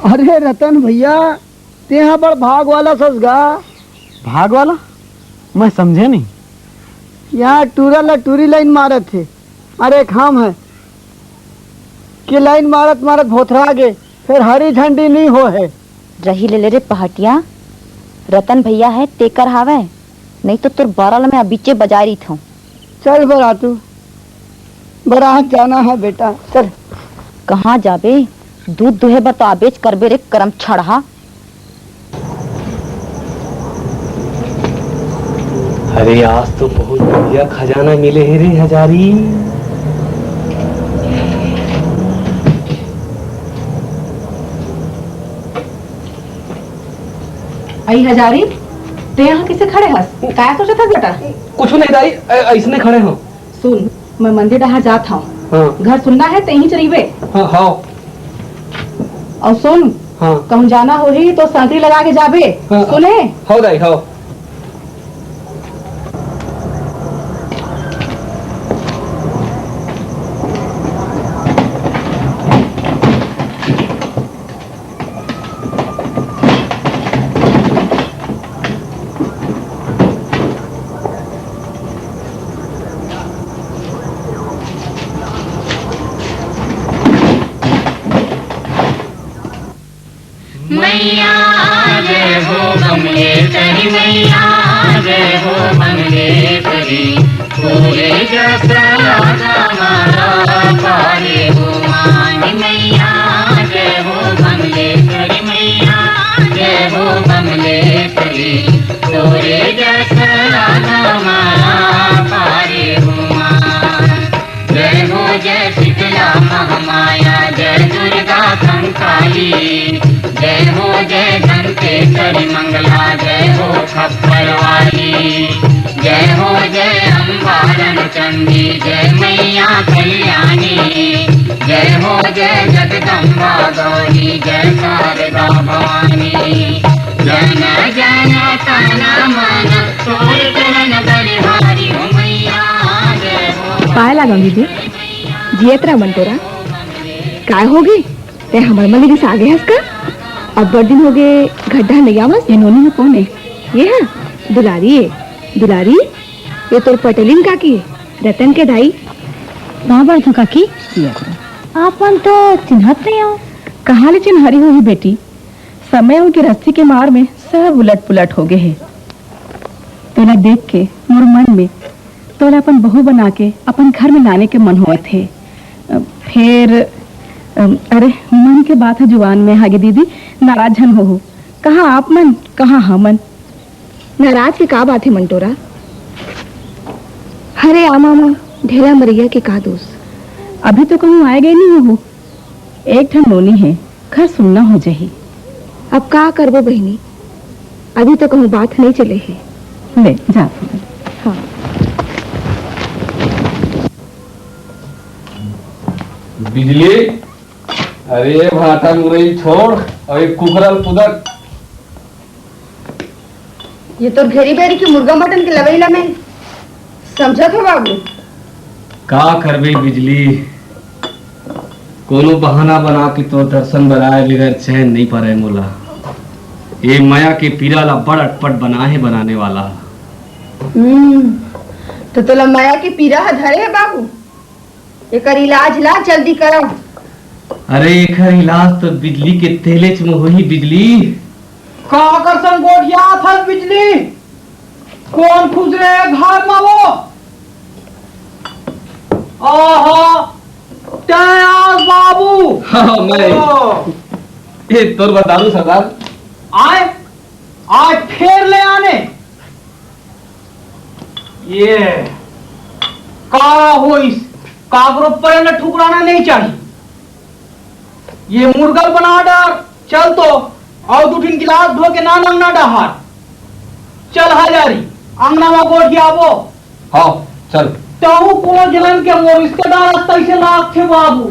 अरे रतन भैया, ते यहाँ बड़ भाग वाला ससगा। भाग वाला? मैं समझे नहीं। यहाँ टूरी लाइन मारत थे। अरे खाम है कि लाइन मारत मारत भोथरा गे, फिर हरी झंडी नहीं हो है। रही ले रे पहाटिया, रतन भैया है तेकर हावे, नहीं तो तुर बारल में अबीचे बजा रही था। चल बरातू, बरात जाना है बेटा, चल। कहाँ जाबे? दूध दुहे बर तो आबेच करबे रे करम छड़ा। अरे आज तो बहुत बढ़िया खजाना मिले है रे हजारी। आई हजारी, ते यहाँ किसे खड़े हस? क्या सोचा था बेटा? कुछ नहीं दाई, ऐसने खड़े हो। सुन, मैं मंदिर डहा जात हूँ। हाँ। घर सुनना है ते ही चलीबे। हाँ हाँ। और सुन, हाँ। कहूँ जाना हो ही तो सांकरी लगा के जाबे। हाँ। सुने? हो दाई हो। मैया जय हो बमलेश्वरी, मैया जय हो बमलेश्वरी, पूरे जैसा हमारा पारे हो मानी। मैया जय हो बमलेश्वरी, मैया जय हो बमलेश्वरी, पूरे जैसा हमारा पारे हो मान। जय हो जय शीतला महामाया, जय दुर्गा कंकाली, जय हो जय घंटेश्वरी मंगला, जय हो खप्पर वाली, जय हो जय अम्बारन चंडी, जय मैया कल्याणी, जय हो जय जगदम्बा गौरी, जय शारदा भवानी, जन जन तन मन तोर चरण बलिहारी हो मैया जय हो। पाए लगा दीदी, जियतरा मंटोरा काय होगी ते हमारे मलिक से आगे हंस का। अब बड़ दिन हो गए गड्ढा नहीं आवस। ये नोनी में कौन है? ये है दुलारी है। दुलारी ये तो पटेलिन काकी है, रतन के दाई। वहाँ बढ़ तू काकी, आप मन तो चिन्हत नहीं हो। कहाँ ले चिन्हरी हुई बेटी, समय उनकी रस्सी के मार में सब उलट पुलट हो गए हैं। तोला देख के मोर मन में तोला अपन बहू बना के अपन घर में लाने के मन हुए थे। फिर अरे मन के बात है जुबान में। हागे दीदी, नाराज जन हो। कहाँ आप मन, कहाँ हम मन। नाराज की का बात है मंटोरा? अरे आमा ढेला मरिया के का दोस्त, अभी तो कहूँ आए गए नहीं हो। एक ठन नोनी है, घर सुनना हो जाही। अब का करबो बहनी, अभी तो कहूँ बात नहीं चले है। ले जा। हाँ। बिजली, अरे भाटा मुरई छोड़ और एक कुकरल पुदक। ये तो घेरी बेरी की मुर्गा मटन के लवेला में समझा था बाबू। का करबे बिजली, कोनो बहाना बना के तो दर्शन बनाए बगैर चैन नहीं पड़े मोला। ये माया के पीरा ला बड़ अटपट बना है बनाने वाला। तो तोला माया के पीरा धरे है बाबू, एकर इलाज ला जल्दी करो। अरे एकर इलाज तो बिजली के तेलेच में होही। बिजली का कर संगोठिया था बिजली, कौन खुश रहे घर में वो? आहा त्यास बाबू। हाँ मैं ये तोर बताऊं सरदार। आए आज फिर ले आने ये का हो, इस कागरो पर न ठुकराना नहीं चाहिए। ये मुर्गल बना डार चल तो, और दो तीन गिलास धो के नान अंगना डहार चल हजारी अंगना में गोठ आवो। हाँ चल। ताऊ को जलन के वो रिश्तेदार तैसे लाख थे बाबू।